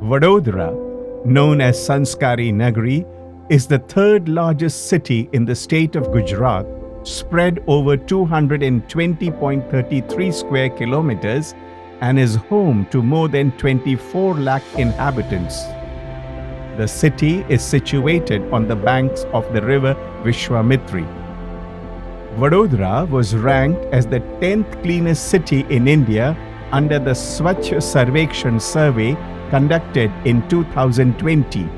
Vadodara, known as Sanskari Nagari, is the third largest city in the state of Gujarat, spread over 220.33 square kilometers and is home to more than 24 lakh inhabitants. The city is situated on the banks of the river Vishwamitri. Vadodara was ranked as the 10th cleanest city in India under the Swachh Sarvekshan survey conducted in 2020.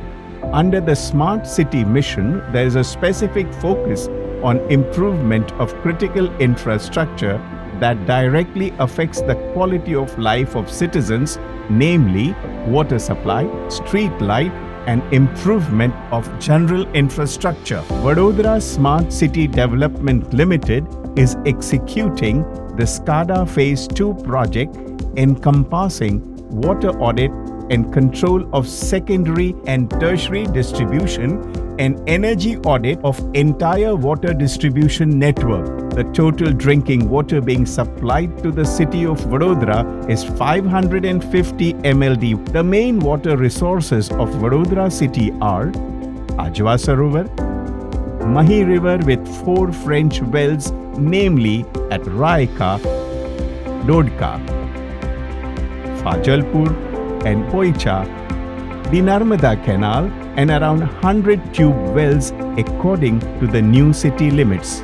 Under the Smart City mission, there is a specific focus on improvement of critical infrastructure that directly affects the quality of life of citizens, namely water supply, street light, and improvement of general infrastructure. Vadodara Smart City Development Limited is executing the SCADA Phase 2 project encompassing water audit and control of secondary and tertiary distribution and energy audit of entire water distribution network. The total drinking water being supplied to the city of Vadodara is 550 MLD. The main water resources of Vadodara city are Ajwa Sarovar, Mahi River with 4 French wells, namely at Raika, Dodka, Fajalpur and Poicha, the Narmada Canal, and around 100 tube wells according to the new city limits.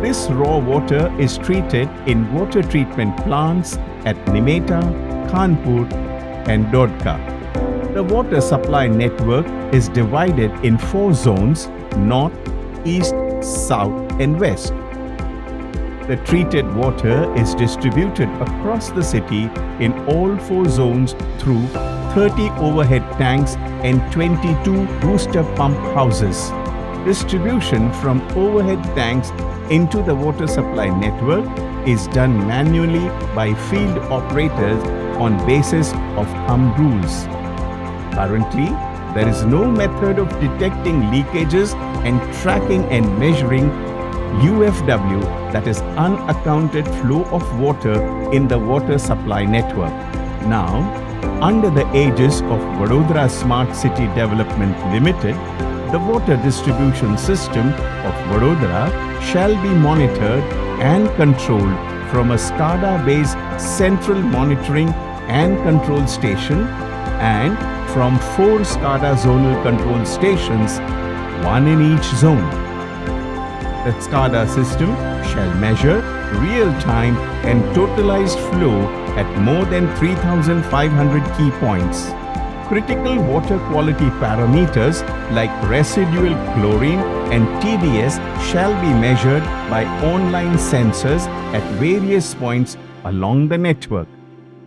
This raw water is treated in water treatment plants at Nimeta, Kanpur and Dodka. The water supply network is divided in 4 zones: north, east, south and west. The treated water is distributed across the city in all 4 zones through 30 overhead tanks and 22 booster pump houses. Distribution from overhead tanks into the water supply network is done manually by field operators on basis of thumb rules. Currently, there is no method of detecting leakages and tracking and measuring UFW, that is unaccounted flow of water in the water supply network. Now, under the aegis of Vadodara Smart City Development Limited, the water distribution system of Vadodara shall be monitored and controlled from a SCADA-based central monitoring and control station and from 4 SCADA zonal control stations, 1 in each zone. The SCADA system shall measure real-time and totalized flow at more than 3,500 key points. Critical water quality parameters like residual chlorine and TDS shall be measured by online sensors at various points along the network.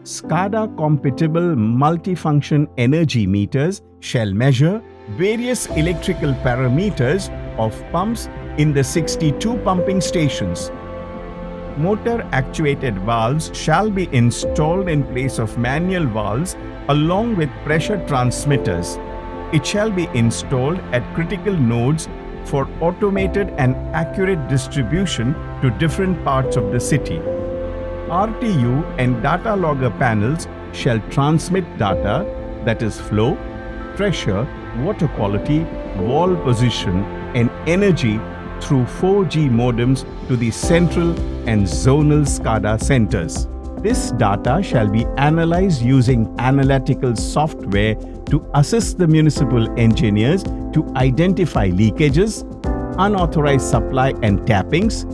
SCADA-compatible multifunction energy meters shall measure various electrical parameters of pumps in the 62 pumping stations. Motor-actuated valves shall be installed in place of manual valves along with pressure transmitters. It shall be installed at critical nodes for automated and accurate distribution to different parts of the city. RTU and data logger panels shall transmit data, that is flow, pressure, water quality, wall position and energy through 4G modems to the central and zonal SCADA centers. This data shall be analyzed using analytical software to assist the municipal engineers to identify leakages, unauthorized supply and tappings,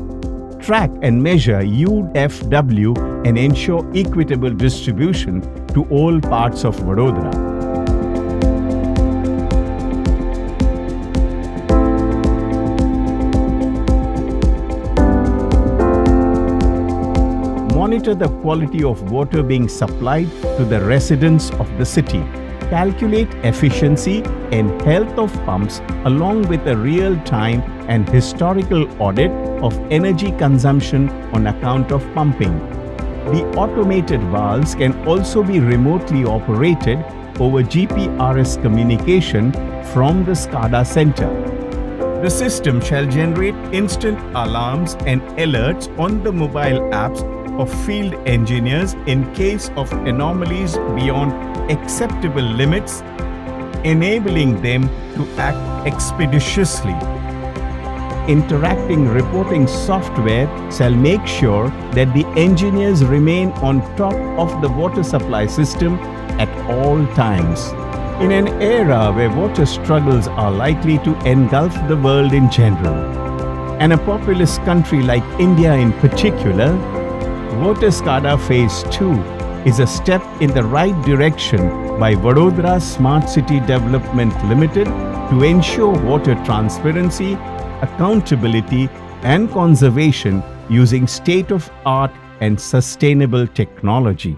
track and measure UFW and ensure equitable distribution to all parts of Vadodara. Monitor the quality of water being supplied to the residents of the city. Calculate efficiency and health of pumps along with a real-time and historical audit of energy consumption on account of pumping. The automated valves can also be remotely operated over GPRS communication from the SCADA center. The system shall generate instant alarms and alerts on the mobile apps of field engineers in case of anomalies beyond acceptable limits, enabling them to act expeditiously. Interacting reporting software shall make sure that the engineers remain on top of the water supply system at all times. In an era where water struggles are likely to engulf the world in general, and a populous country like India in particular, Water SCADA Phase 2 is a step in the right direction by Vadodara Smart City Development Limited to ensure water transparency, accountability and conservation using state-of-art and sustainable technology.